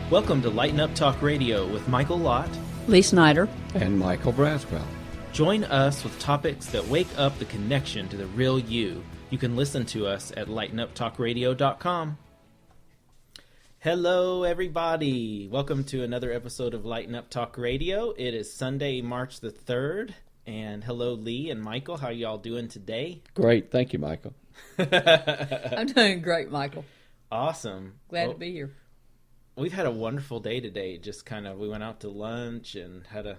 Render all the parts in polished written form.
Welcome to Lighten Up Talk Radio with Michael Lott, Lee Snider, and Michael Braswell. Join us with topics that wake up the connection to the real you. You can listen to us at lightenuptalkradio.com. Hello, everybody. Welcome to another episode of Lighten Up Talk Radio. It is Sunday, March the 3rd. And hello, Lee and Michael. How y'all doing today? Great. Thank you, Michael. I'm doing great, Michael. Awesome. Glad to be here. We've had a wonderful day today. We went out to lunch and had a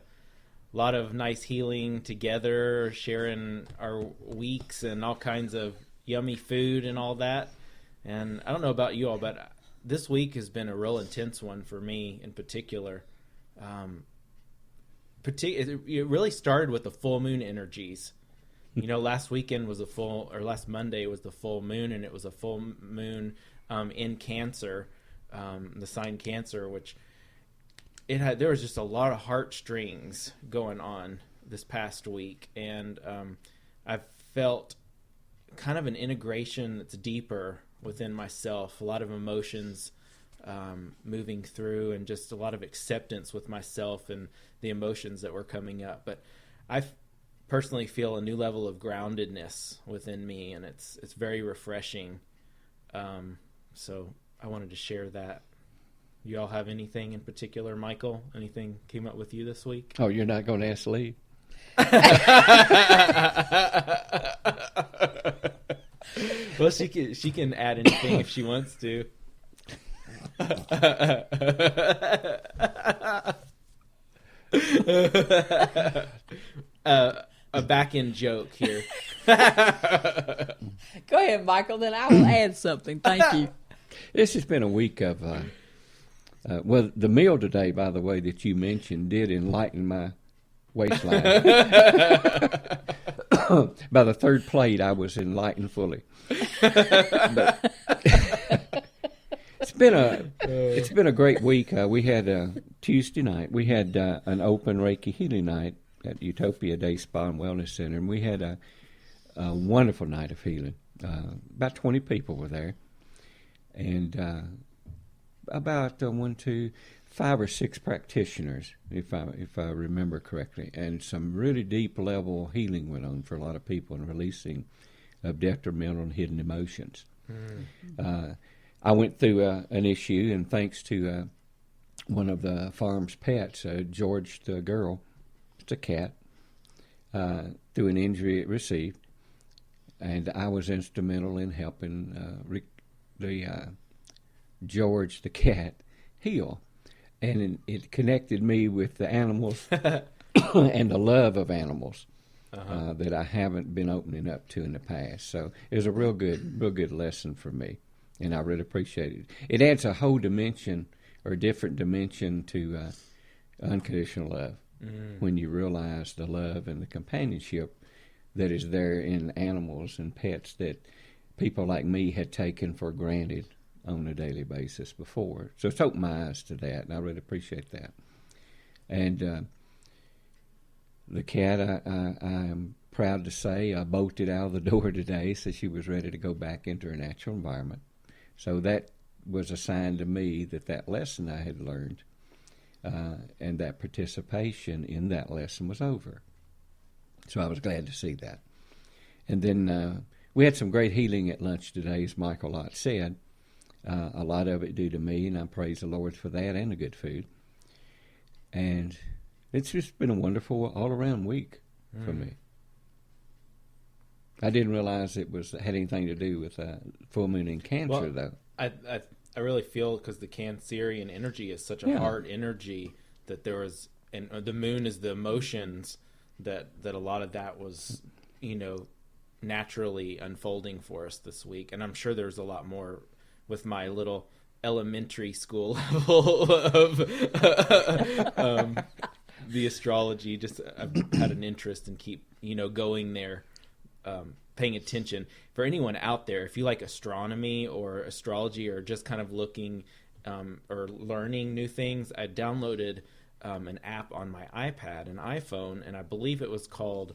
lot of nice healing together, sharing our weeks and all kinds of yummy food and all that. And I don't know about you all, but this week has been a real intense one for me in particular. It really started with the full moon energies. You know, last Monday was the full moon, and it was a full moon in Cancer. The sign Cancer, which there was just a lot of heartstrings going on this past week, and I've felt kind of an integration that's deeper within myself, a lot of emotions moving through, and just a lot of acceptance with myself and the emotions that were coming up. But I personally feel a new level of groundedness within me, and it's very refreshing. So I wanted to share that. You all have anything in particular, Michael? Anything came up with you this week? Oh, you're not going to ask Lee? Well, she can add anything if she wants to. A back-end joke here. Go ahead, Michael, then I will add something. Thank you. This has been a week of, the meal today, by the way, that you mentioned did enlighten my waistline. By the third plate, I was enlightened fully. But it's been a great week. We had Tuesday night. We had an open Reiki healing night at Utopia Day Spa and Wellness Center, and we had a wonderful night of healing. About 20 people were there, and about 5 or 6 practitioners, if I remember correctly, and some really deep level healing went on for a lot of people and releasing of detrimental and hidden emotions. I went through an issue, and thanks to one of the farm's pets, George the girl, it's a cat, through an injury it received, and I was instrumental in helping George the cat heal. And it connected me with the animals and the love of animals that I haven't been opening up to in the past. So it was a real good lesson for me, and I really appreciate it. It adds a whole dimension or different dimension to unconditional love when you realize the love and the companionship that is there in animals and pets that people like me had taken for granted on a daily basis before. So it's opened my eyes to that, and I really appreciate that. And the cat, I am proud to say, I bolted out of the door today, so she was ready to go back into her natural environment. So that was a sign to me that lesson I had learned and that participation in that lesson was over. So I was glad to see that. And then we had some great healing at lunch today, as Michael Lott said. A lot of it due to me, and I praise the Lord for that and the good food. And it's just been a wonderful all-around week for me. I didn't realize it had anything to do with full moon in Cancer, though. I really feel, because the Cancerian energy is such a hard energy, that there was, and the moon is the emotions, that a lot of that was, naturally unfolding for us this week. And I'm sure there's a lot more with my little elementary school level of the astrology. Just I've had an interest and keep going there, paying attention. For anyone out there, if you like astronomy or astrology, or just kind of looking or learning new things, I downloaded an app on my iPad and iPhone, and I believe it was called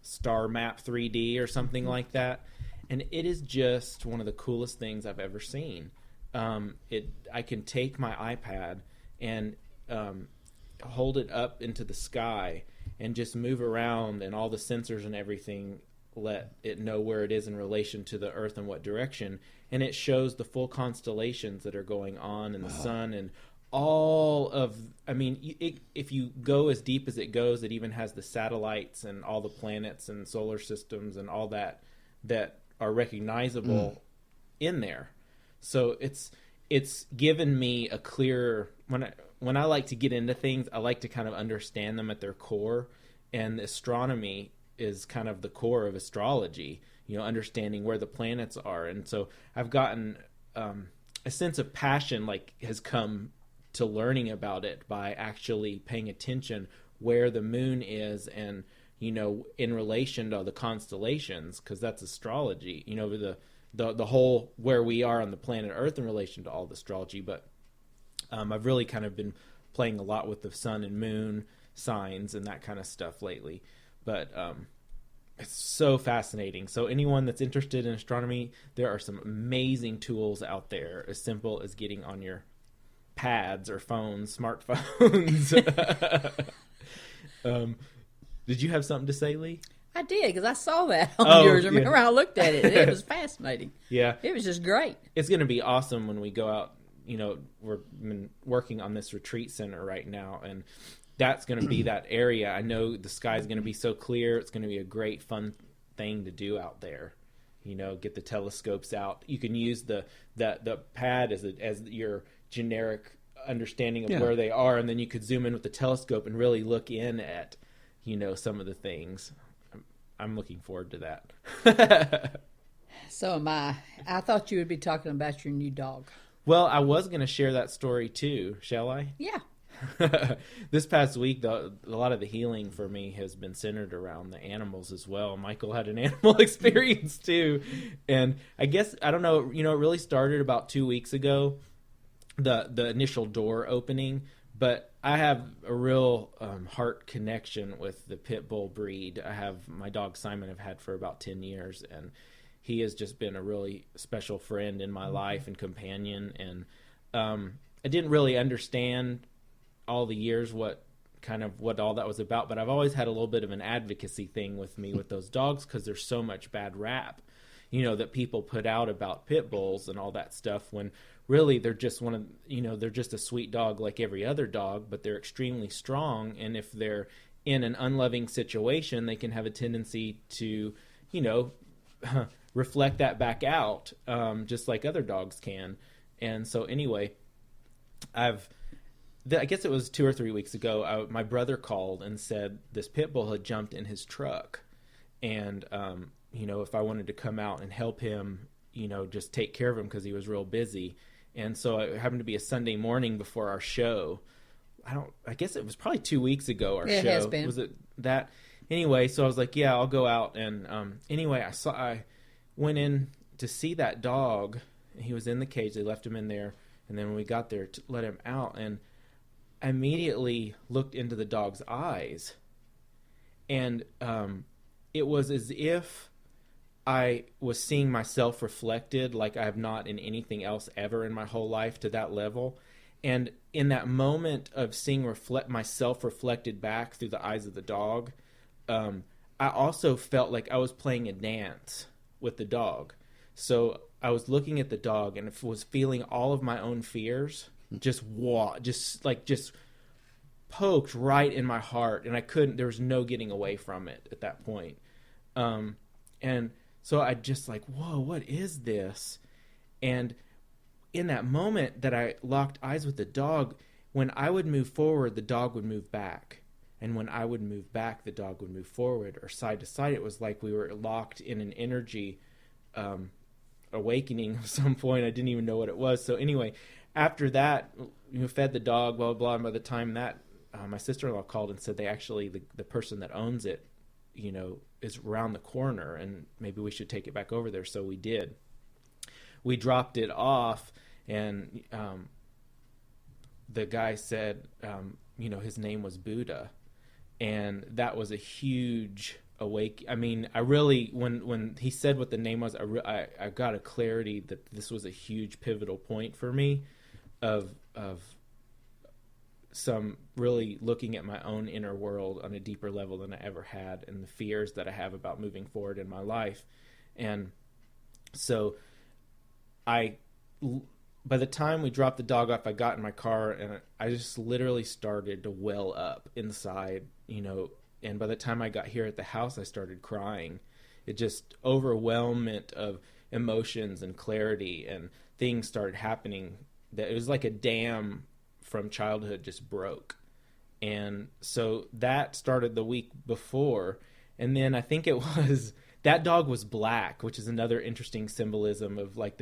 Star Map 3D or something like that. And it is just one of the coolest things I've ever seen. I can take my iPad and hold it up into the sky and just move around, and all the sensors and everything let it know where it is in relation to the Earth and what direction, and it shows the full constellations that are going on in the sun and all of, I mean, if you go as deep as it goes, it even has the satellites and all the planets and solar systems and all that are recognizable in there. So it's given me a clearer, when I like to get into things, I like to kind of understand them at their core, and astronomy is kind of the core of astrology, understanding where the planets are. And so I've gotten a sense of passion has come to learning about it by actually paying attention where the moon is, and in relation to the constellations, because that's astrology, the whole where we are on the planet Earth in relation to all the astrology. But I've really kind of been playing a lot with the sun and moon signs and that kind of stuff lately. But it's so fascinating. So anyone that's interested in astronomy, there are some amazing tools out there, as simple as getting on your pads or phones, smartphones. Did you have something to say, Lee? I did, because I saw that on yours. Remember, I looked at it. It was fascinating. Yeah. It was just great. It's going to be awesome when we go out. We're been working on this retreat center right now, and that's going to be that area. I know the sky's going to be so clear. It's going to be a great, fun thing to do out there. Get the telescopes out. You can use the pad as your generic understanding of where they are, and then you could zoom in with the telescope and really look in at, some of the things. I'm looking forward to that. So am I. I thought you would be talking about your new dog. Well, I was going to share that story too. Shall I? Yeah. This past week, a lot of the healing for me has been centered around the animals as well. Michael had an animal experience too. And I guess, I don't know, it really started about 2 weeks ago, the initial door opening. But I have a real heart connection with the pit bull breed. I have my dog Simon I've had for about 10 years, and he has just been a really special friend in my life and companion. And I didn't really understand all the years what all that was about, but I've always had a little bit of an advocacy thing with me with those dogs, because there's so much bad rap, that people put out about pit bulls and all that stuff, when really they're just they're just a sweet dog like every other dog, but they're extremely strong. And if they're in an unloving situation, they can have a tendency to, reflect that back out, just like other dogs can. And so anyway, I guess it was 2 or 3 weeks ago, my brother called and said this pit bull had jumped in his truck, and if I wanted to come out and help him, just take care of him, because he was real busy. And so it happened to be a Sunday morning before our show. I guess it was probably 2 weeks ago. Our show, it has been. Was it that? Anyway, so I was like, yeah, I'll go out. And anyway, I went in to see that dog. He was in the cage. They left him in there. And then when we got there to let him out, and I immediately looked into the dog's eyes, and it was as if I was seeing myself reflected like I have not in anything else ever in my whole life, to that level. And in that moment of seeing myself reflected back through the eyes of the dog, I also felt like I was playing a dance with the dog. So I was looking at the dog and was feeling all of my own fears just poked right in my heart, and there was no getting away from it at that point. And so I just like, whoa, what is this? And in that moment that I locked eyes with the dog, when I would move forward, the dog would move back. And when I would move back, the dog would move forward, or side to side. It was like we were locked in an energy awakening of some point. I didn't even know what it was. So anyway, after that, fed the dog, blah, blah, blah. And by the time that, my sister-in-law called and said the person that owns it, is around the corner, and maybe we should take it back over there. So we did. We dropped it off, and the guy said, his name was Buddha. And that was a huge awake. I mean, I really, when he said what the name was, I got a clarity that this was a huge pivotal point for me of some really looking at my own inner world on a deeper level than I ever had, and the fears that I have about moving forward in my life. And so by the time we dropped the dog off, I got in my car and I just literally started to well up inside, and by the time I got here at the house, I started crying. It just overwhelmment of emotions and clarity, and things started happening that it was like a dam from childhood just broke. And so that started the week before. And then I think it was, that dog was black, which is another interesting symbolism of like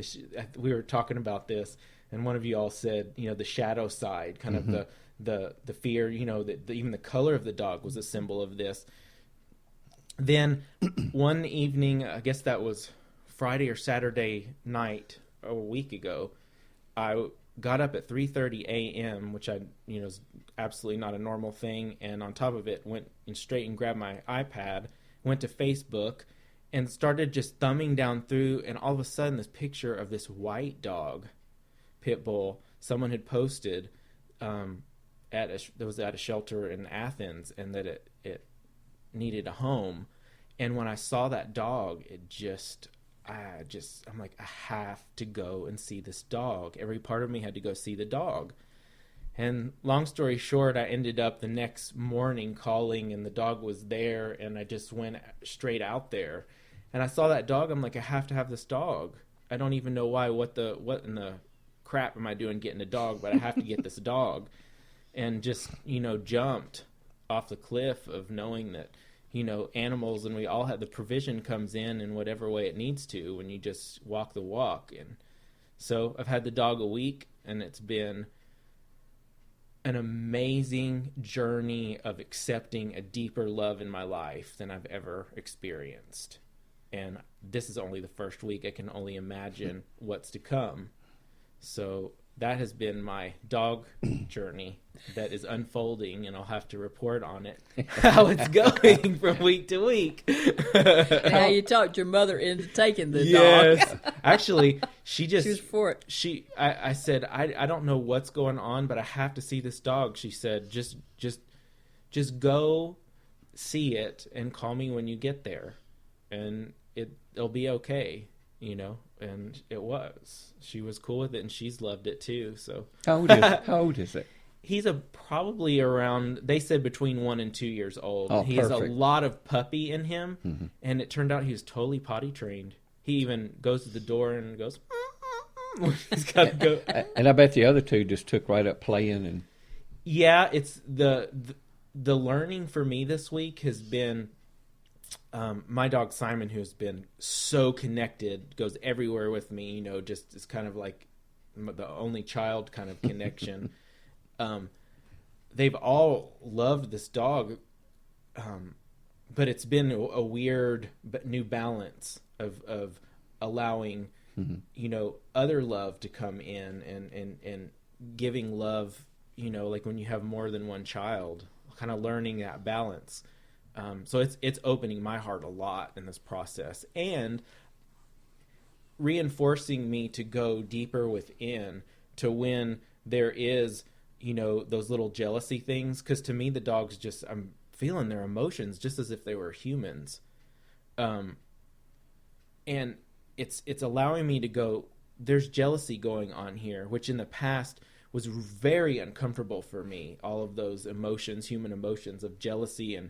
we were talking about this, and one of you all said, the shadow side, kind of the fear, even the color of the dog was a symbol of this. Then one evening, I guess that was Friday or Saturday night a week ago, I got up at 3:30 a.m., which is absolutely not a normal thing. And on top of it, went straight and grabbed my iPad, went to Facebook, and started just thumbing down through. And all of a sudden, this picture of this white dog, pit bull, someone had posted that was at a shelter in Athens, and that it needed a home. And when I saw that dog, I'm like, I have to go and see this dog. Every part of me had to go see the dog. And long story short, I ended up the next morning calling, and the dog was there, and I just went straight out there. And I saw that dog. I'm like, I have to have this dog. I don't even know why. What in the crap am I doing getting a dog? But I have to get this dog. And just, jumped off the cliff of knowing that, animals, and we all have, the provision comes in whatever way it needs to when you just walk the walk. And so I've had the dog a week, and it's been an amazing journey of accepting a deeper love in my life than I've ever experienced. And this is only the first week. I can only imagine what's to come. So that has been my dog journey that is unfolding, and I'll have to report on it, how it's going from week to week. How you talked your mother into taking the dog. Yes. Actually, she was for it. I said, I don't know what's going on, but I have to see this dog. She said, just go see it and call me when you get there, and it'll be okay, and it was. She was cool with it, and she's loved it too. So How old is it? He's probably around, they said between 1 and 2 years old. Oh, he perfect. has a lot of puppy in him, and it turned out he was totally potty trained. He even goes to the door and goes, he's got to go. And I bet the other two just took right up playing. And yeah, it's the learning for me this week has been my dog Simon, who's been so connected, goes everywhere with me, just is kind of like the only child kind of connection. They've all loved this dog, but it's been a weird but new balance of allowing other love to come in and giving love, like when you have more than one child, kind of learning that balance. So it's opening my heart a lot in this process, and reinforcing me to go deeper within, to when there is those little jealousy things, because to me the dogs just, I'm feeling their emotions just as if they were humans, and it's allowing me to go, there's jealousy going on here, which in the past was very uncomfortable for me, all of those emotions, human emotions of jealousy, and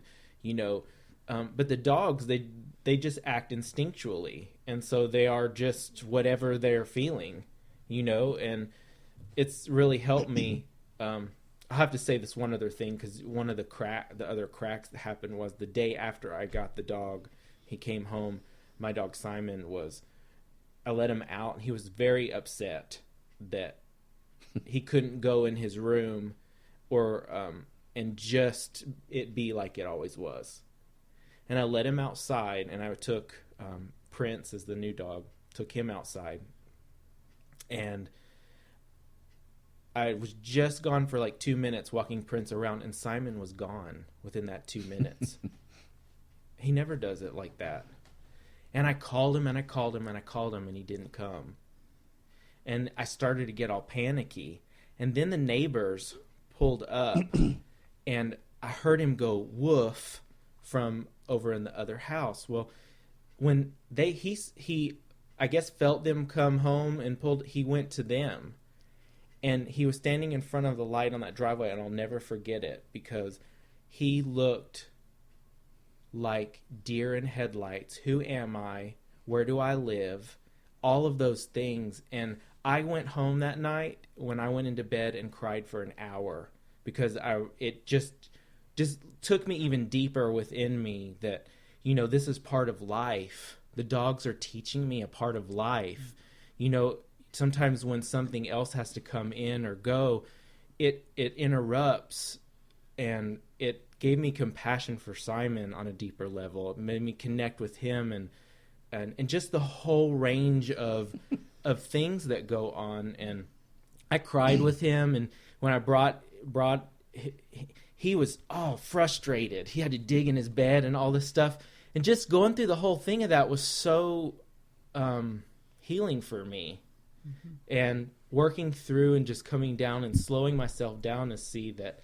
but the dogs, they just act instinctually, and so they are just whatever they're feeling, and it's really helped me. I have to say this one other thing, because one of the other cracks that happened was the day after I got the dog, he came home. My dog Simon I let him out, and he was very upset that he couldn't go in his room or and just it be like it always was. And I let him outside, and I took Prince as the new dog, took him outside, and I was just gone for like 2 minutes walking Prince around, and Simon was gone within that 2 minutes. He never does it like that. And I called him and I called him and I called him and he didn't come. And I started to get all panicky. And then the neighbors pulled up and I heard him go woof from over in the other house. Well, when he I guess felt them come home and he went to them. And he was standing in front of the light on that driveway, and I'll never forget it because he looked like deer in headlights. Who am I? Where do I live? All of those things. And I went home that night when I went into bed and cried for an hour because it just took me even deeper within me that, you know, this is part of life. The dogs are teaching me a part of life. You know, sometimes when something else has to come in or go, it interrupts, and it gave me compassion for Simon on a deeper level. It made me connect with him and just the whole range of things that go on. And I cried with him, and when I brought he was all frustrated. He had to dig in his bed and all this stuff. And just going through the whole thing of that was so healing for me. Mm-hmm. And working through and just coming down and slowing myself down to see that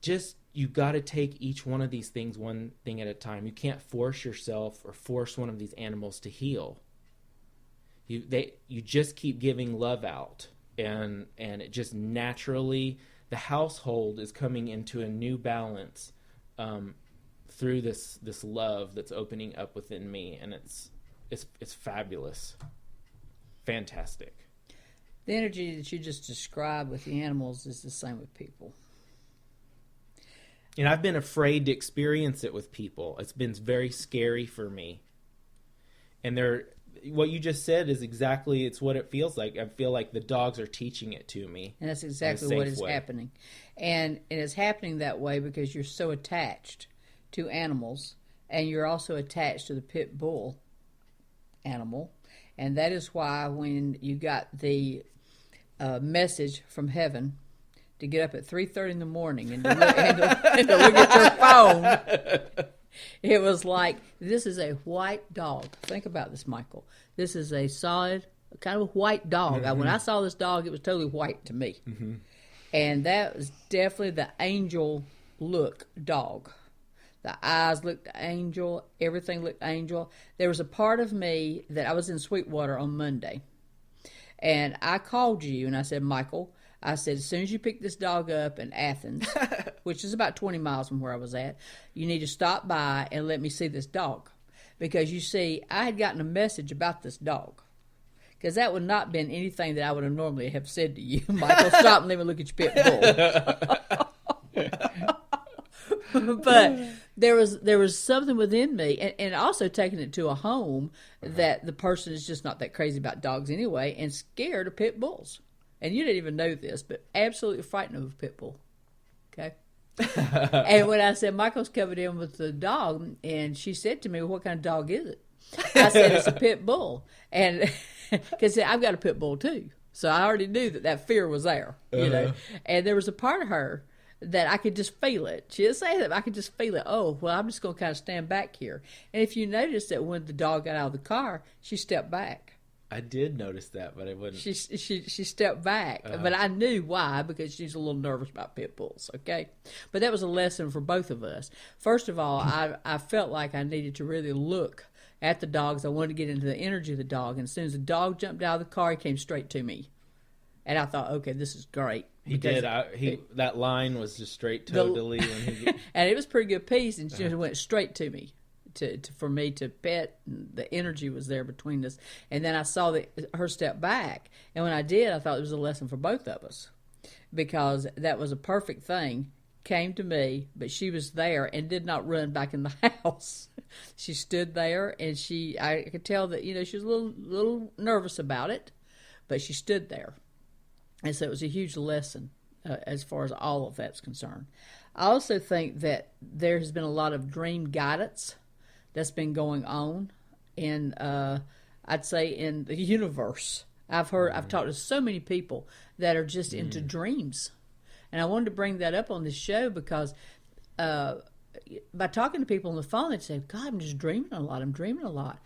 just you got to take each one of these things one thing at a time. You can't force yourself or force one of these animals to heal. You just keep giving love out, and it just naturally, the household is coming into a new balance through this love that's opening up within me, and it's fabulous. Fantastic. The energy that you just described with the animals is the same with people. And I've been afraid to experience it with people. It's been very scary for me. And what you just said is exactly, it's what it feels like. I feel like the dogs are teaching it to me. And that's exactly what is happening. And it is happening that way because you're so attached to animals, and you're also attached to the pit bull animal. And that is why when you got the message from heaven to get up at 3:30 in the morning and to look at your phone, it was like, this is a white dog. Think about this, Michael. This is a solid, kind of a white dog. Mm-hmm. When I saw this dog, it was totally white to me. Mm-hmm. And that was definitely the angel look dog. The eyes looked angel. Everything looked angel. There was a part of me that I was in Sweetwater on Monday. And I called you and I said, Michael, I said, as soon as you pick this dog up in Athens, which is about 20 miles from where I was at, you need to stop by and let me see this dog. Because you see, I had gotten a message about this dog. Because that would not have been anything that I would have normally have said to you. Michael, stop and let me look at your pit bull. But there was something within me, and also taking it to a home that the person is just not that crazy about dogs anyway, and scared of pit bulls. And you didn't even know this, but absolutely frightened of a pit bull. Okay? And when I said, Michael's covered in with the dog, and she said to me, well, what kind of dog is it? I said, it's a pit bull. And because I've got a pit bull too. So I already knew that fear was there, you know. And there was a part of her that I could just feel it. She didn't say that, but I could just feel it. Oh, well, I'm just going to kind of stand back here. And if you notice that when the dog got out of the car, she stepped back. I did notice that, but I wouldn't. She stepped back, but I knew why, because she's a little nervous about pit bulls, okay? But that was a lesson for both of us. First of all, I felt like I needed to really look at the dogs. I wanted to get into the energy of the dog, and as soon as the dog jumped out of the car, he came straight to me. And I thought, okay, this is great. He did. That line was just straight totally. And it was a pretty good piece, and she just went straight to me. For me to pet, and the energy was there between us. And then I saw her step back, and when I did, I thought it was a lesson for both of us, because that was a perfect thing. Came to me, but she was there and did not run back in the house. She stood there, and I could tell that, you know, she was a little nervous about it, but she stood there. And so it was a huge lesson as far as all of that's concerned. I also think that there has been a lot of dream guidance that's been going on in, I'd say, in the universe. I've talked to so many people that are just into dreams. And I wanted to bring that up on this show because by talking to people on the phone, they'd say, God, I'm just dreaming a lot. I'm dreaming a lot.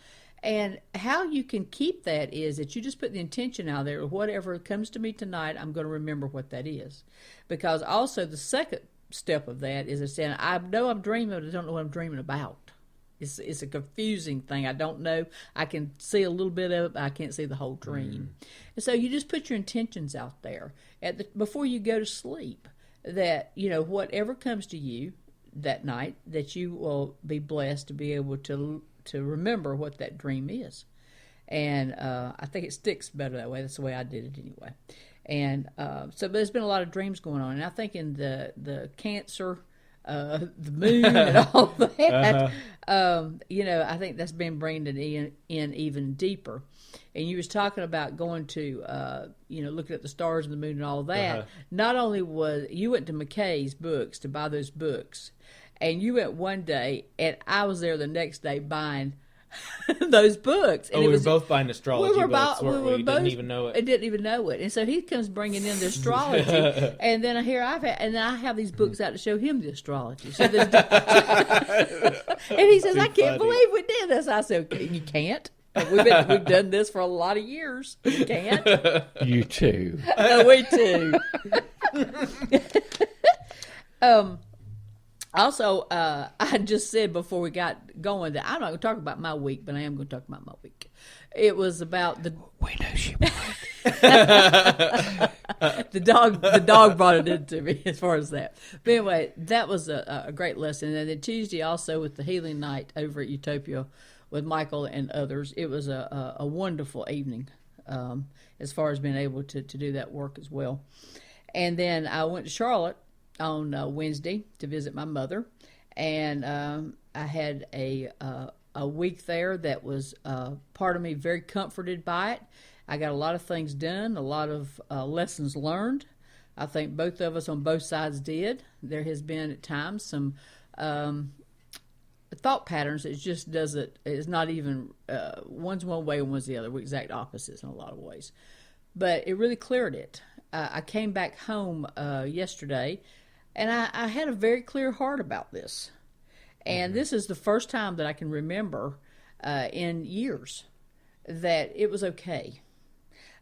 And how you can keep that is that you just put the intention out there. Whatever comes to me tonight, I'm going to remember what that is. Because also the second step of that is saying, I know I'm dreaming, but I don't know what I'm dreaming about. It's a confusing thing. I don't know. I can see a little bit of it, but I can't see the whole dream. And so you just put your intentions out there before you go to sleep, that, whatever comes to you that night, that you will be blessed to be able to remember what that dream is. And I think it sticks better that way. That's the way I did it anyway. And but there's been a lot of dreams going on. And I think in the Cancer, the moon and all that, I think that's been bringing it in even deeper. And you was talking about going to, looking at the stars and the moon and all that. Not only you went to McKay's books to buy those books, and you went one day, and I was there the next day buying those books. And we were both buying astrology books, weren't we? Both, didn't even know it. I didn't even know it. And so he comes bringing in the astrology, and then I have these books out to show him the astrology. So and he says, I can't believe we did this. I said, you can't. We've done this for a lot of years. You can't. You too. We too. Also, I just said before we got going that I'm not going to talk about my week, but I am going to talk about my week. It was about the. We know she would. The dog brought it into me as far as that. But anyway, that was a great lesson. And then Tuesday also with the healing night over at Utopia with Michael and others, it was a wonderful evening as far as being able to do that work as well. And then I went to Charlotte on Wednesday to visit my mother, and I had a week there that was part of me very comforted by it. I got a lot of things done, a lot of lessons learned. I think both of us on both sides did. There has been at times some thought patterns that just it's not even, one's one way and one's the other. We're exact opposites in a lot of ways. But it really cleared it. I came back home yesterday, and I had a very clear heart about this. And this is the first time that I can remember in years that it was okay.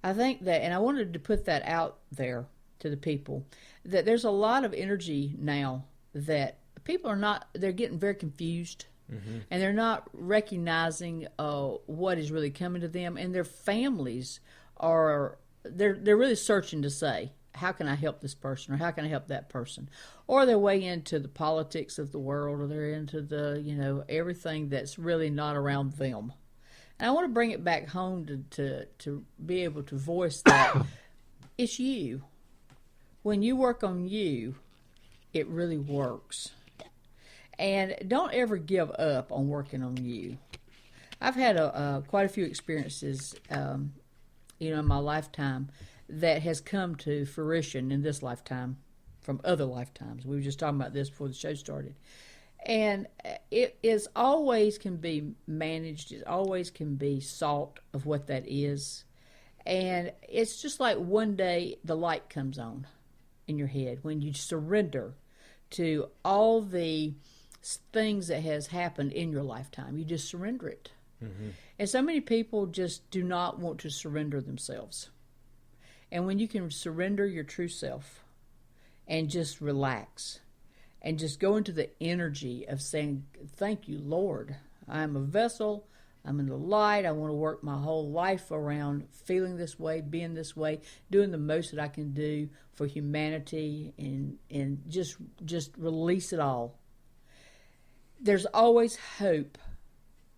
I think that, and I wanted to put that out there to the people, that there's a lot of energy now that people they're getting very confused, and they're not recognizing what is really coming to them, and their families they're really searching to say, how can I help this person, or how can I help that person? Or they're way into the politics of the world, or they're into the, everything that's really not around them. And I want to bring it back home to be able to voice that. It's you. When you work on you, it really works. And don't ever give up on working on you. I've had quite a few experiences, in my lifetime that has come to fruition in this lifetime from other lifetimes. We were just talking about this before the show started. And it is always can be managed. It always can be sought of what that is. And it's just like one day the light comes on in your head when you surrender to all the things that has happened in your lifetime. You just surrender it. And so many people just do not want to surrender themselves. And when you can surrender your true self and just relax and just go into the energy of saying, thank you, Lord. I'm a vessel. I'm in the light. I want to work my whole life around feeling this way, being this way, doing the most that I can do for humanity, and just release it all. There's always hope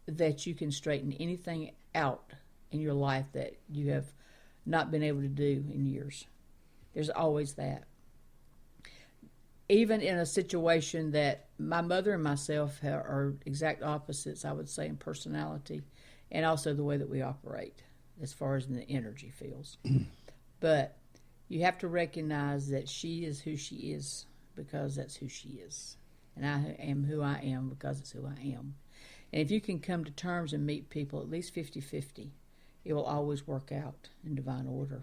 that you can straighten anything out in your life that you have not been able to do in years. There's always that. Even in a situation that my mother and myself are exact opposites, I would say, in personality and also the way that we operate as far as in the energy fields. But you have to recognize that she is who she is because that's who she is. And I am who I am because it's who I am. And if you can come to terms and meet people at least 50-50, it will always work out in divine order.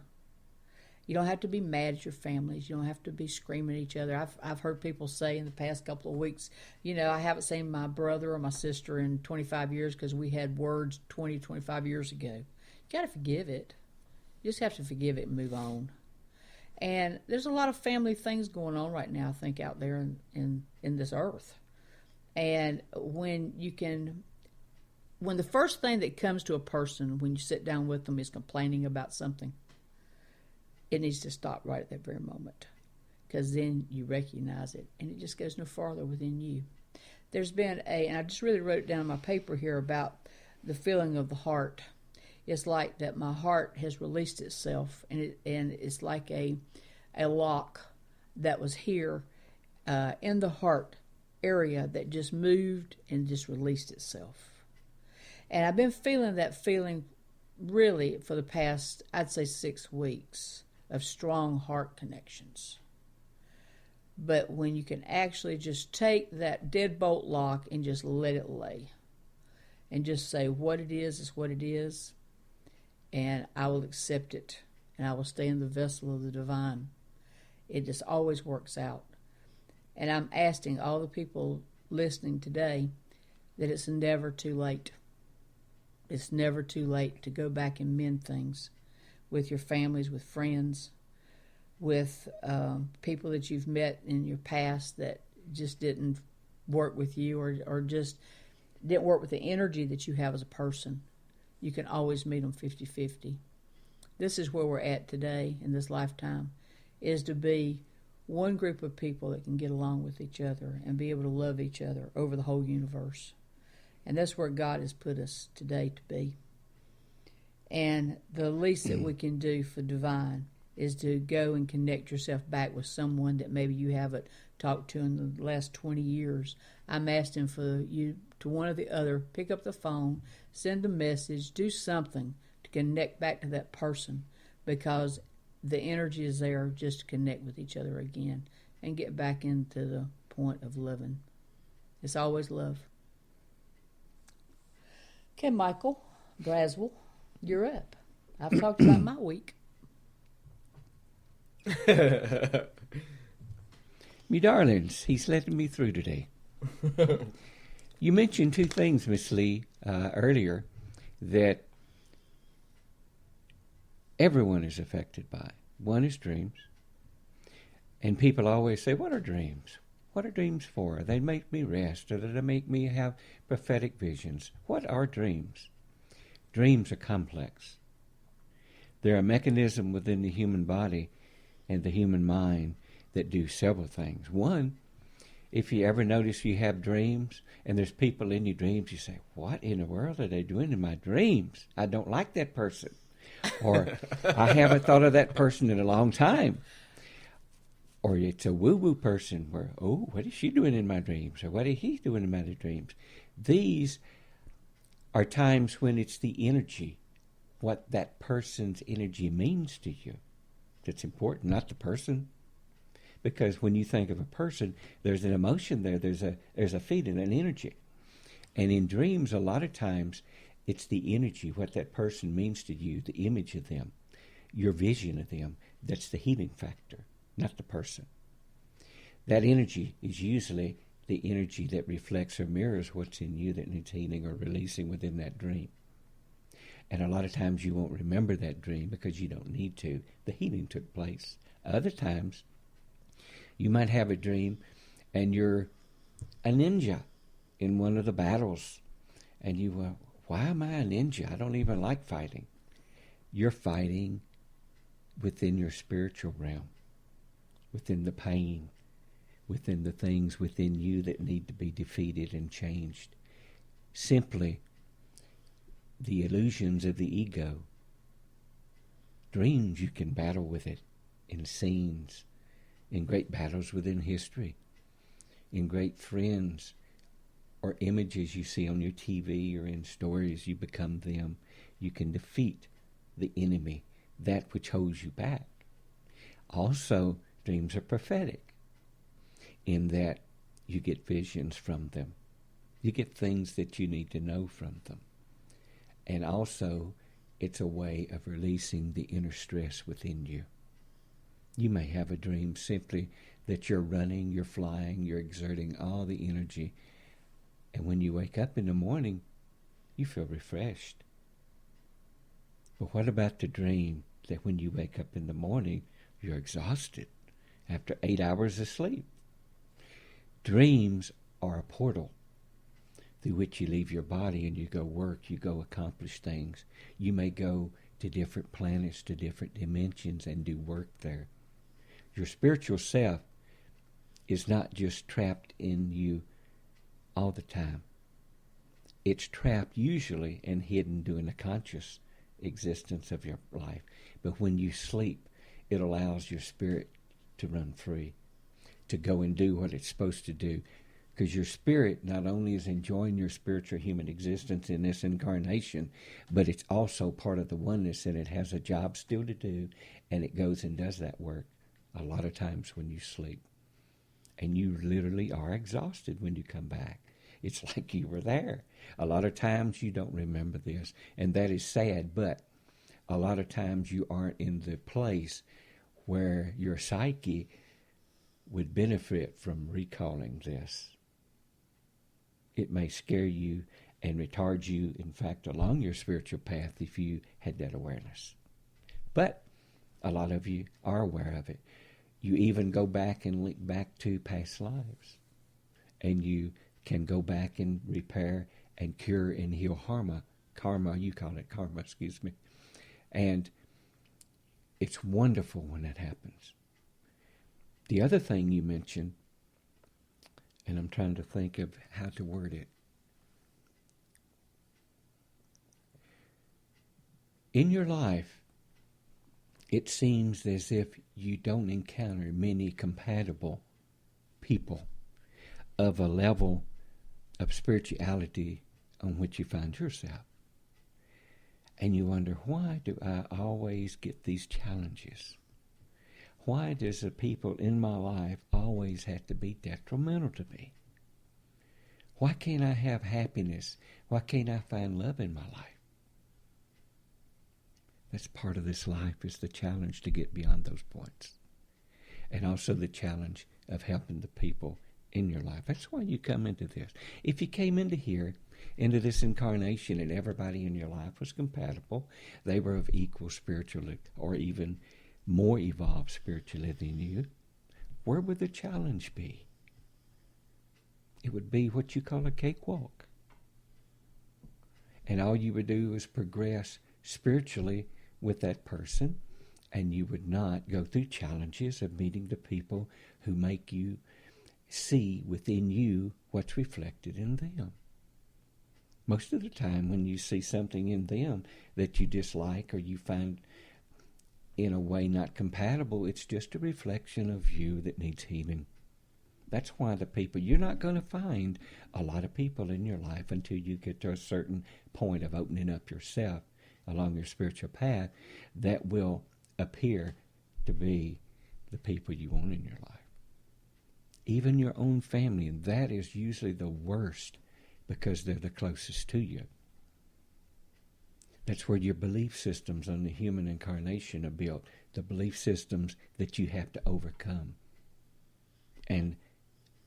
You don't have to be mad at your families. You don't have to be screaming at each other. I've heard people say in the past couple of weeks, I haven't seen my brother or my sister in 25 years because we had words 20, 25 years ago. You got to forgive it. You just have to forgive it and move on. And there's a lot of family things going on right now, I think, out there in this earth. And when the first thing that comes to a person when you sit down with them is complaining about something, it needs to stop right at that very moment, because then you recognize it and it just goes no farther within you. There's been and I just really wrote it down on my paper here about the feeling of the heart. It's like that my heart has released itself, and it's like a lock that was here in the heart area that just moved and just released itself. And I've been feeling that feeling really for the past, I'd say, 6 weeks of strong heart connections. But when you can actually just take that deadbolt lock and just let it lay and just say what it is what it is, and I will accept it, and I will stay in the vessel of the divine. It just always works out. And I'm asking all the people listening today that it's never too late. It's never too late to go back and mend things with your families, with friends, with people that you've met in your past that just didn't work with you, or just didn't work with the energy that you have as a person. You can always meet them 50-50. This is where we're at today in this lifetime, is to be one group of people that can get along with each other and be able to love each other over the whole universe. And that's where God has put us today to be. And the least that we can do for divine is to go and connect yourself back with someone that maybe you haven't talked to in the last 20 years. I'm asking for you to one or the other, pick up the phone, send a message, do something to connect back to that person, because the energy is there just to connect with each other again and get back into the point of living. It's always love. Okay, Michael Braswell, you're up. I've talked about my week. Me darlings, he's letting me through today. You mentioned 2 things, Miss Lee, earlier that everyone is affected by. One is dreams. And people always say, what are dreams? What are dreams for? They make me rest, or they make me have prophetic visions. What are dreams? Dreams are complex. They're a mechanism within the human body and the human mind that do several things. One, if you ever notice you have dreams and there's people in your dreams, you say, what in the world are they doing in my dreams? I don't like that person. Or I haven't thought of that person in a long time. Or it's a woo-woo person where, oh, what is she doing in my dreams? Or what is he doing in my dreams? These are times when it's the energy, what that person's energy means to you, that's important, not the person. Because when you think of a person, there's an emotion there, there's a feeling, an energy. And in dreams, a lot of times, it's the energy, what that person means to you, the image of them, your vision of them, that's the healing factor, not the person. That energy is usually the energy that reflects or mirrors what's in you that needs healing or releasing within that dream. And a lot of times you won't remember that dream because you don't need to. The healing took place. Other times, you might have a dream and you're a ninja in one of the battles. And you go, why am I a ninja? I don't even like fighting. You're fighting within your spiritual realm, within the pain, within the things within you that need to be defeated and changed. Simply the illusions of the ego. Dreams, you can battle with it in scenes, in great battles within history, in great friends, or images you see on your TV or in stories, you become them. You can defeat the enemy, that which holds you back. Also, dreams are prophetic in that you get visions from them. You get things that you need to know from them. And also, it's a way of releasing the inner stress within you. You may have a dream simply that you're running, you're flying, you're exerting all the energy. And when you wake up in the morning, you feel refreshed. But what about the dream that when you wake up in the morning, you're exhausted after 8 hours of sleep? Dreams are a portal through which you leave your body and you go work, you go accomplish things. You may go to different planets, to different dimensions, and do work there. Your spiritual self is not just trapped in you all the time. It's trapped usually and hidden during the conscious existence of your life. But when you sleep, it allows your spirit to run free, to go and do what it's supposed to do. Because your spirit not only is enjoying your spiritual human existence in this incarnation, but it's also part of the oneness, and it has a job still to do, and it goes and does that work a lot of times when you sleep. And you literally are exhausted when you come back. It's like you were there. A lot of times you don't remember this, and that is sad, but a lot of times you aren't in the place where your psyche would benefit from recalling this. It may scare you and retard you, in fact, along your spiritual path if you had that awareness. But a lot of you are aware of it. You even go back and link back to past lives. And you can go back and repair and cure and heal karma, you call it karma, excuse me. And it's wonderful when that happens. The other thing you mentioned, and I'm trying to think of how to word it. In your life, it seems as if you don't encounter many compatible people of a level of spirituality on which you find yourself. And you wonder, why do I always get these challenges? Why does the people in my life always have to be detrimental to me? Why can't I have happiness? Why can't I find love in my life? That's part of this life, is the challenge to get beyond those points. And also the challenge of helping the people in your life. That's why you come into this. If you came into this incarnation, and everybody in your life was compatible, they were of equal spiritual or even more evolved spiritually than you, where would the challenge be? It would be what you call a cakewalk. And all you would do is progress spiritually with that person, and you would not go through challenges of meeting the people who make you see within you what's reflected in them. Most of the time when you see something in them that you dislike or you find in a way not compatible, it's just a reflection of you that needs healing. That's why you're not going to find a lot of people in your life until you get to a certain point of opening up yourself along your spiritual path that will appear to be the people you want in your life. Even your own family, and that is usually the worst because they're the closest to you. That's where your belief systems on the human incarnation are built, the belief systems that you have to overcome and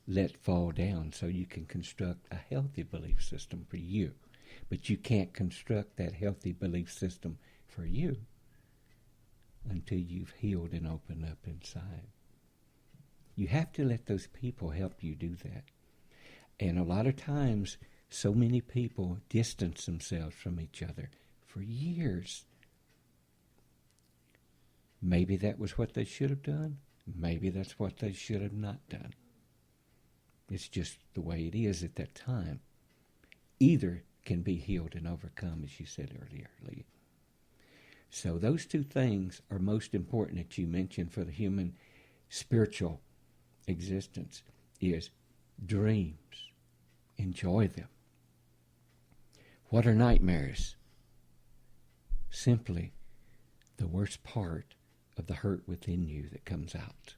let fall down so you can construct a healthy belief system for you. But you can't construct that healthy belief system for you until you've healed and opened up inside. You have to let those people help you do that. And a lot of times, so many people distance themselves from each other for years. Maybe that was what they should have done. Maybe that's what they should have not done. It's just the way it is at that time. Either can be healed and overcome, as you said earlier, Lee. So those two things are most important that you mentioned for the human spiritual existence, is dreams. Enjoy them. What are nightmares? Simply the worst part of the hurt within you that comes out.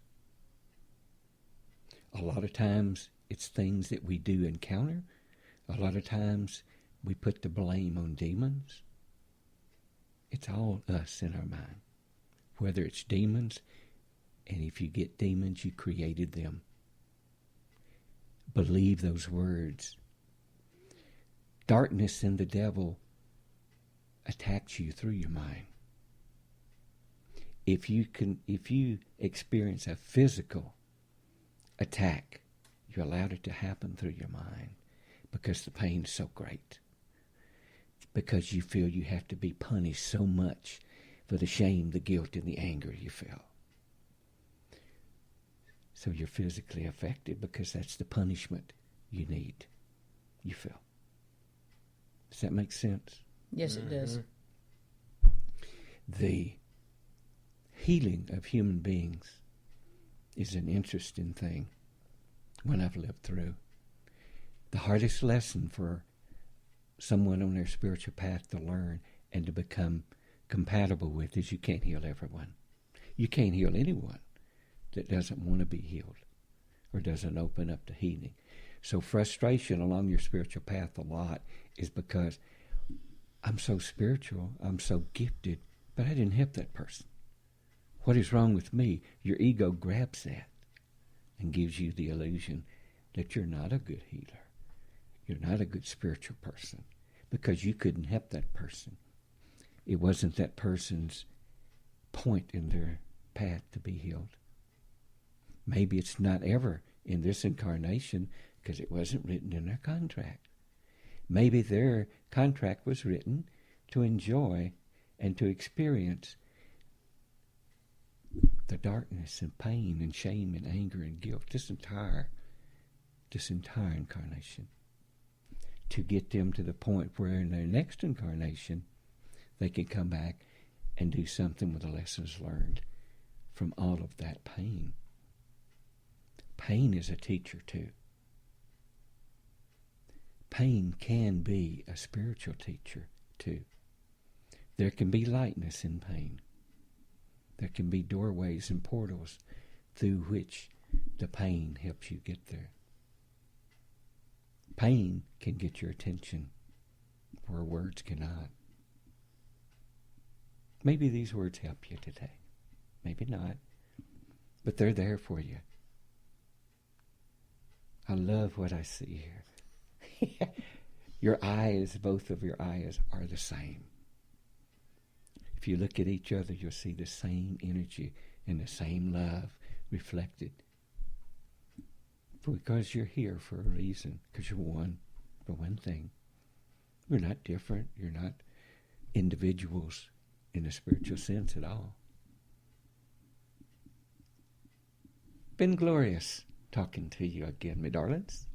A lot of times it's things that we do encounter. A lot of times we put the blame on demons. It's all us in our mind. Whether it's demons, And if you get demons, you created them. Believe those words. Darkness and the devil attacks you through your mind. If you experience a physical attack, you allowed it to happen through your mind because the pain's so great. Because you feel you have to be punished so much for the shame, the guilt, and the anger you feel. So you're physically affected because that's the punishment you need, you feel. Does that make sense? Yes, it does. The healing of human beings is an interesting thing when I've lived through. The hardest lesson for someone on their spiritual path to learn and to become compatible with is you can't heal everyone. You can't heal anyone that doesn't want to be healed or doesn't open up to healing. So frustration along your spiritual path a lot is because I'm so spiritual, I'm so gifted, but I didn't help that person. What is wrong with me? Your ego grabs that and gives you the illusion that you're not a good healer. You're not a good spiritual person because you couldn't help that person. It wasn't that person's point in their path to be healed. Maybe it's not ever in this incarnation because it wasn't written in their contract. Maybe their contract was written to enjoy and to experience the darkness and pain and shame and anger and guilt this entire incarnation, to get them to the point where in their next incarnation they can come back and do something with the lessons learned from all of that pain. Pain is a teacher too. Pain can be a spiritual teacher too. There can be lightness in pain. There can be doorways and portals through which the pain helps you get there. Pain can get your attention where words cannot. Maybe these words help you today. Maybe not. But they're there for you. I love what I see here. Your eyes, both of your eyes, are the same. If you look at each other, you'll see the same energy and the same love reflected. Because you're here for a reason. Because you're one for one thing. You're not different. You're not individuals in a spiritual sense at all. Been glorious talking to you again, my darlings.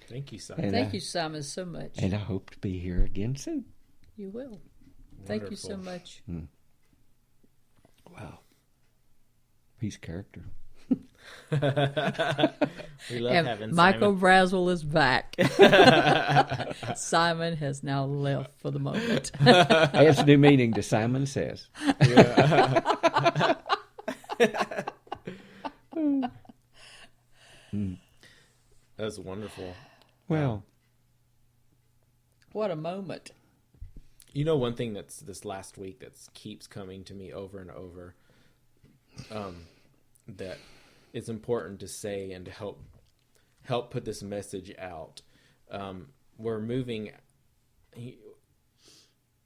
Thank you, Simon. Thank you, Simon, so much. And I hope to be here again soon. You will. Wonderful. Thank you so much. Wow. He's character. We love having Michael Simon. Braswell is back. Simon has now left for the moment. Adds new meaning to Simon Says. That's wonderful. Well, What a moment. You know, one thing that's this last week that keeps coming to me over and over, that it's important to say and to help put this message out. We're moving.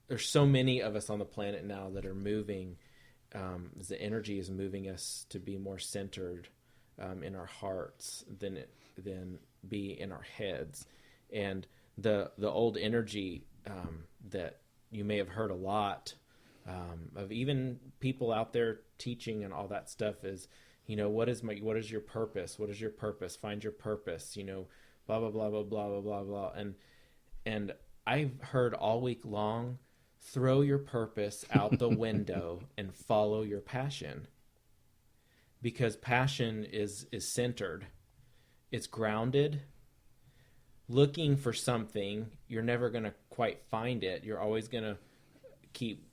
There's so many of us on the planet now that are moving. The energy is moving us to be more centered in our hearts than be in our heads. And the old energy that you may have heard a lot of, even people out there teaching and all that stuff, is, what is your purpose? What is your purpose? Find your purpose, blah, blah, blah, blah, blah, blah, blah, blah. And I've heard all week long, throw your purpose out the window and follow your passion. Because passion is centered. It's grounded. Looking for something, you're never going to quite find it. You're always going to keep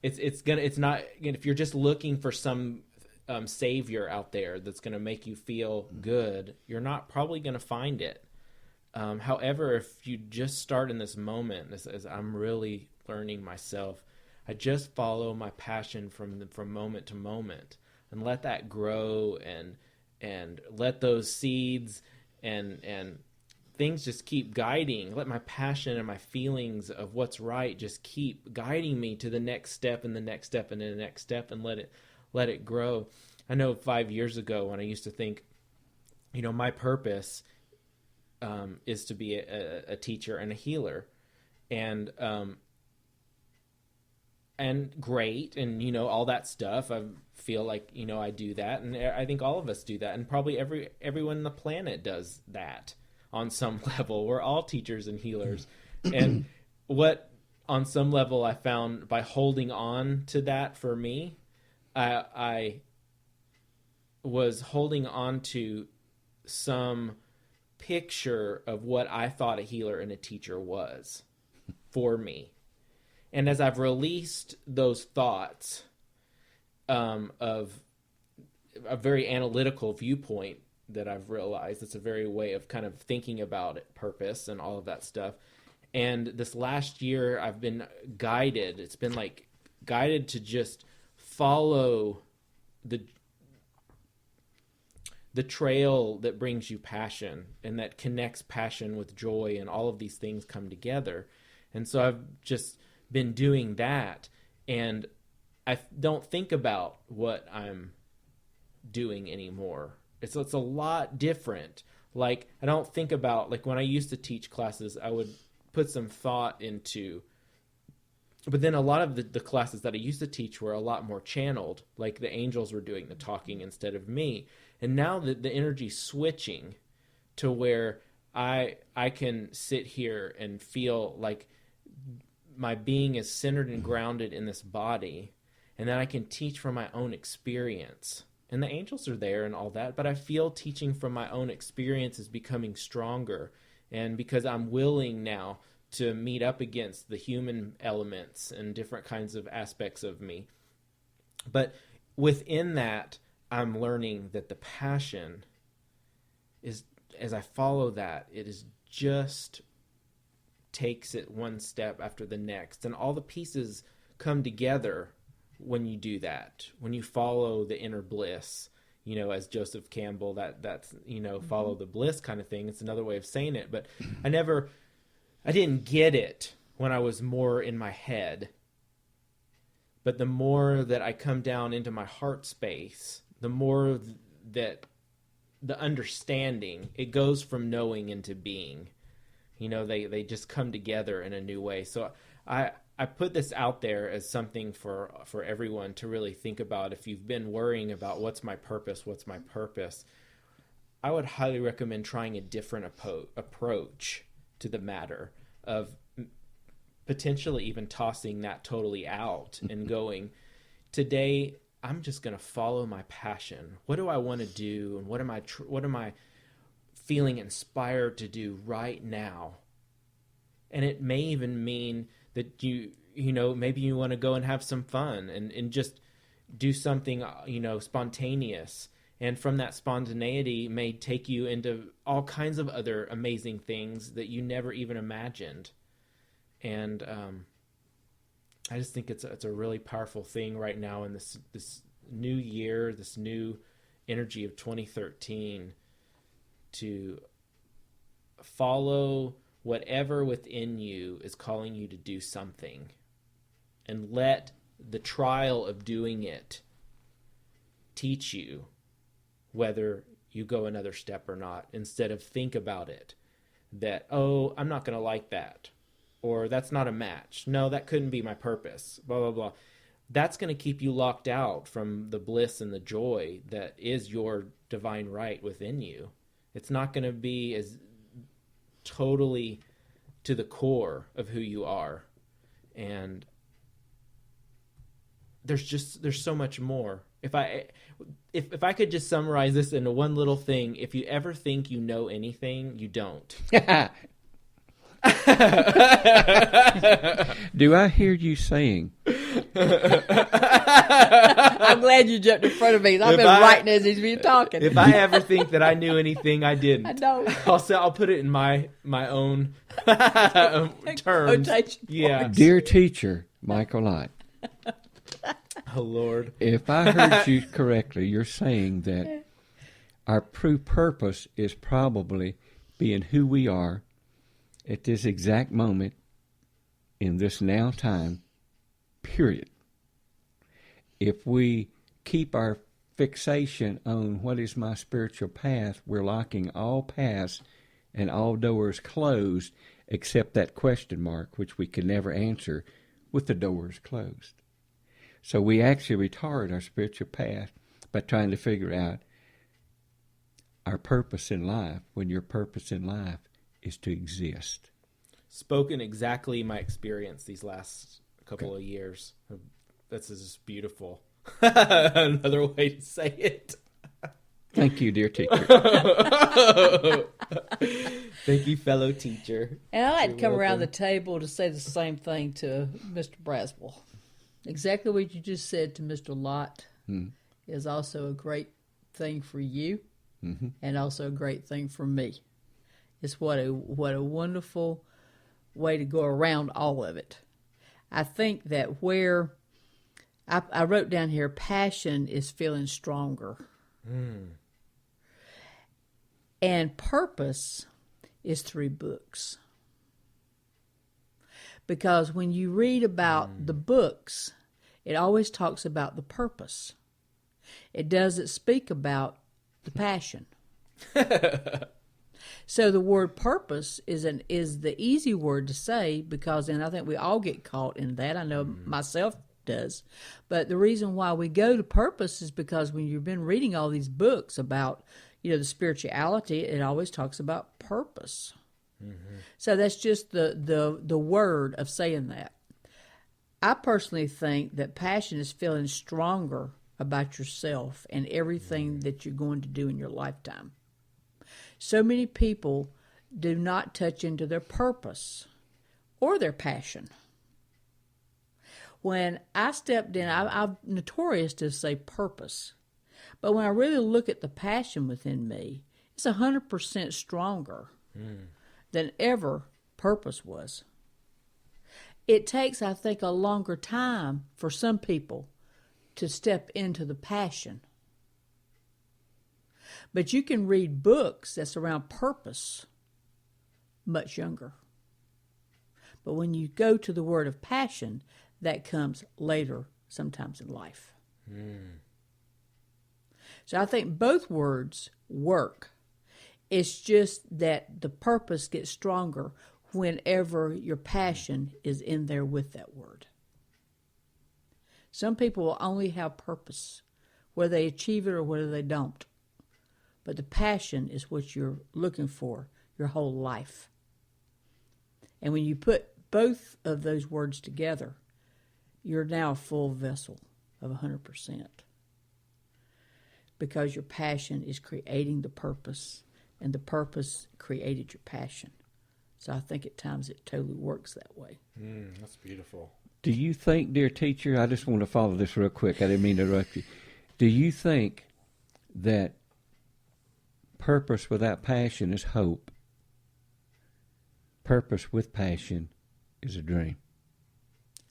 it's not, if you're just looking for some savior out there that's going to make you feel good, you're not probably going to find it. However, if you just start in this moment, as I'm really learning myself, I just follow my passion from moment to moment. and let that grow, and let those seeds and things just keep guiding. Let my passion and my feelings of what's right just keep guiding me to the next step and the next step and the next step, and let it grow. I know 5 years ago when I used to think, my purpose is to be a teacher and a healer, and great, and all that stuff. I feel like I do that, and I think all of us do that, and probably everyone on the planet does that on some level. We're all teachers and healers, and what on some level I found by holding on to that, for me, I was holding on to some picture of what I thought a healer and a teacher was for me. And as I've released those thoughts of a very analytical viewpoint that I've realized, it's a very way of kind of thinking about it, purpose and all of that stuff. And this last year I've been guided. It's been like guided to just follow the trail that brings you passion, and that connects passion with joy, and all of these things come together. And so I've just been doing that, and I don't think about what I'm doing anymore. It's a lot different. Like, I don't think about, like, when I used to teach classes, I would put some thought into, but then a lot of the classes that I used to teach were a lot more channeled, like the angels were doing the talking instead of me. And now the energy's switching to where I can sit here and feel like my being is centered and grounded in this body, and then I can teach from my own experience. And the angels are there and all that, but I feel teaching from my own experience is becoming stronger, and because I'm willing now to meet up against the human elements and different kinds of aspects of me. But within that, I'm learning that the passion is, as I follow that, it is just takes it one step after the next, and all the pieces come together when you do that, when you follow the inner bliss, as Joseph Campbell, that's follow the bliss kind of thing. It's another way of saying it, but I didn't get it when I was more in my head. But the more that I come down into my heart space, the more that the understanding, it goes from knowing into being. They just come together in a new way. So I put this out there as something for everyone to really think about. If you've been worrying about what's my purpose, I would highly recommend trying a different approach to the matter, of potentially even tossing that totally out and going, today I'm just going to follow my passion. What do I want to do, and what am I feeling inspired to do right now? And it may even mean that maybe you want to go and have some fun and just do something spontaneous. And from that spontaneity may take you into all kinds of other amazing things that you never even imagined. And I just think it's a really powerful thing right now in this new year, this new energy of 2013, to follow whatever within you is calling you to do something, and let the trial of doing it teach you whether you go another step or not, instead of think about it that, oh, I'm not going to like that, or that's not a match. No, that couldn't be my purpose, blah, blah, blah. That's going to keep you locked out from the bliss and the joy that is your divine right within you. It's not going to be as totally to the core of who you are. And there's so much more. If I could just summarize this into one little thing, if you ever think you know anything, you don't. Do I hear you saying? I'm glad you jumped in front of me. I've been writing as he's been talking. If I ever think that I knew anything, I didn't. I don't. I'll put it in my own terms. Yeah. Dear teacher, Michael Lott. Oh, Lord. If I heard you correctly, you're saying that our true purpose is probably being who we are at this exact moment in this now time, period. If we keep our fixation on what is my spiritual path, we're locking all paths and all doors closed except that question mark, which we can never answer with the doors closed. So we actually retard our spiritual path by trying to figure out our purpose in life, when your purpose in life is to exist. Spoken exactly my experience these last couple of years. This is just beautiful. Another way to say it. Thank you, dear teacher. Thank you, fellow teacher. And I like to come around the table to say the same thing to Mr. Braswell. Exactly what you just said to Mr. Lott is also a great thing for you, and also a great thing for me. It's what a wonderful way to go around all of it. I think that where I wrote down here, passion is feeling stronger. And purpose is 3 books. Because when you read about the books, it always talks about the purpose. It doesn't speak about the passion. So the word purpose is the easy word to say, because, and I think we all get caught in that. I know myself does. But the reason why we go to purpose is because when you've been reading all these books about, the spirituality, it always talks about purpose. So that's just the word of saying that. I personally think that passion is feeling stronger about yourself and everything that you're going to do in your lifetime. So many people do not touch into their purpose or their passion. When I stepped in, I'm notorious to say purpose. But when I really look at the passion within me, it's 100% stronger than ever purpose was. It takes, I think, a longer time for some people to step into the passion. But you can read books that's around purpose much younger. But when you go to the word of passion, that comes later, sometimes in life. So I think both words work. It's just that the purpose gets stronger whenever your passion is in there with that word. Some people will only have purpose, whether they achieve it or whether they don't. But the passion is what you're looking for your whole life. And when you put both of those words together, you're now a full vessel of 100%. Because your passion is creating the purpose, and the purpose created your passion. So I think at times it totally works that way. That's beautiful. Do you think, dear teacher, I just want to follow this real quick. I didn't mean to interrupt you. Do you think that purpose without passion is hope? Purpose with passion is a dream,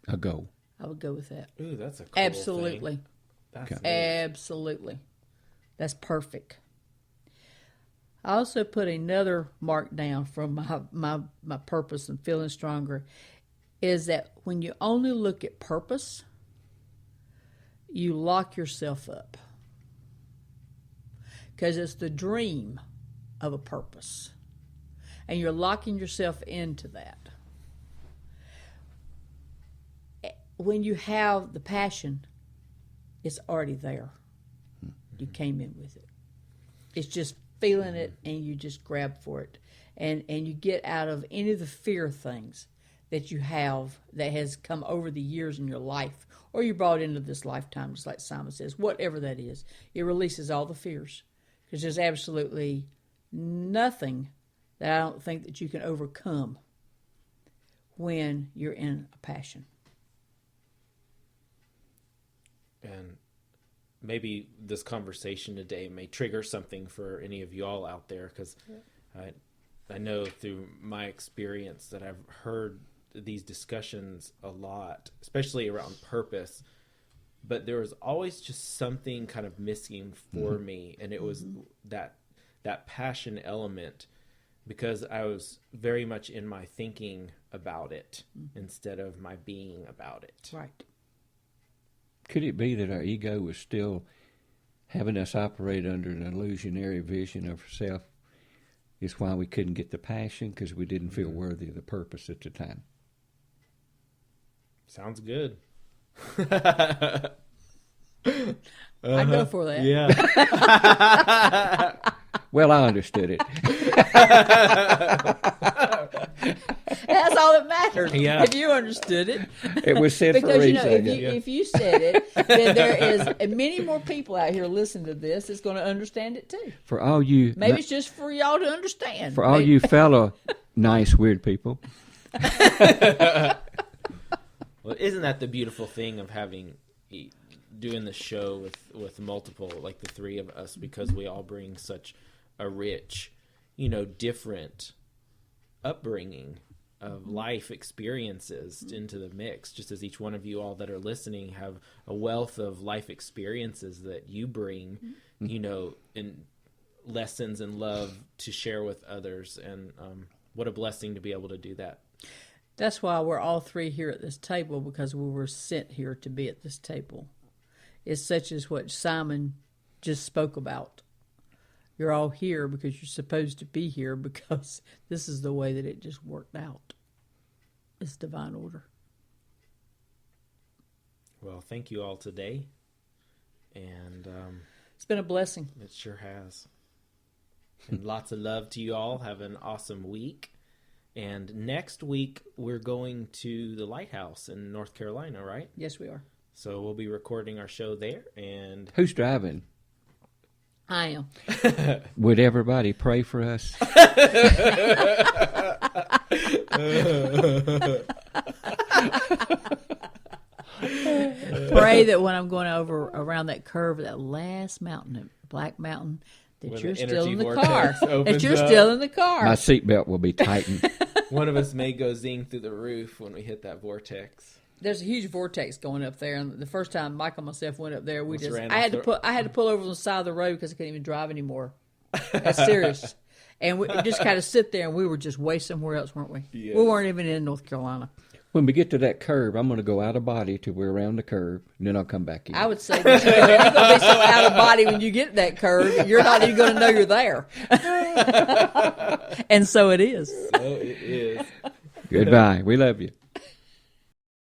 a goal. I would go with that. Ooh, that's a cool Absolutely. thing. That's Okay. neat. Absolutely. That's perfect. I also put another mark down from my purpose and feeling stronger, is that when you only look at purpose, you lock yourself up. Because it's the dream of a purpose. And you're locking yourself into that. When you have the passion, it's already there. You came in with it. It's just feeling it, and you just grab for it. And you get out of any of the fear things that you have that has come over the years in your life, or you brought into this lifetime, just like Simon says, whatever that is. It releases all the fears. Because there's absolutely nothing that I don't think that you can overcome when you're in a passion. And maybe this conversation today may trigger something for any of you all out there, because I know through my experience that I've heard these discussions a lot, especially around purpose. but there was always just something kind of missing for me, and it was that passion element, because I was very much in my thinking about it instead of my being about it. Right. Could it be that our ego was still having us operate under an illusionary vision of self? Is why we couldn't get the passion, because we didn't feel worthy of the purpose at the time. Sounds good. I go for that. Yeah. Well, I understood it. That's all that matters. Yeah. If you understood it. It was said for a Because, reason. if you said it, then there is many more people out here listening to this that's going to understand it too. For all you, Maybe it's just for y'all to understand. for all you fellow nice weird people, Well, isn't that the beautiful thing of doing the show with multiple, like the three of us, because we all bring such a rich, different upbringing of life experiences into the mix, just as each one of you all that are listening have a wealth of life experiences that you bring, in lessons and love to share with others. And what a blessing to be able to do that. That's why we're all three here at this table, because we were sent here to be at this table. It's such as what Simon just spoke about. You're all here because you're supposed to be here, because this is the way that it just worked out. It's divine order. Well, thank you all today. And It's been a blessing. it sure has. And lots of love to you all. Have an awesome week. And next week, we're going to the Lighthouse in North Carolina, right? Yes, we are. So we'll be recording our show there. And who's driving? I am. Would everybody pray for us? Pray that when I'm going over around that curve, that last mountain, Black Mountain, that When you're the still energy in the vortex car. That opens you're up. still in the car. My seatbelt will be tightened. one of us may go zing through the roof when we hit that vortex. There's a huge vortex going up there, and the first time Michael and myself went up there, ran I had off to pull over on the side of the road because I couldn't even drive anymore. That's serious. And we just kind of sit there, and we were just way somewhere else, weren't we? Yes. We weren't even in North Carolina. When we get to that curve, I'm going to go out of body till we're around the curve, and then I'll come back in. I would say that you're going to be so out of body when you get that curve, you're not even going to know you're there. And so it is. So it is. Goodbye. We love you.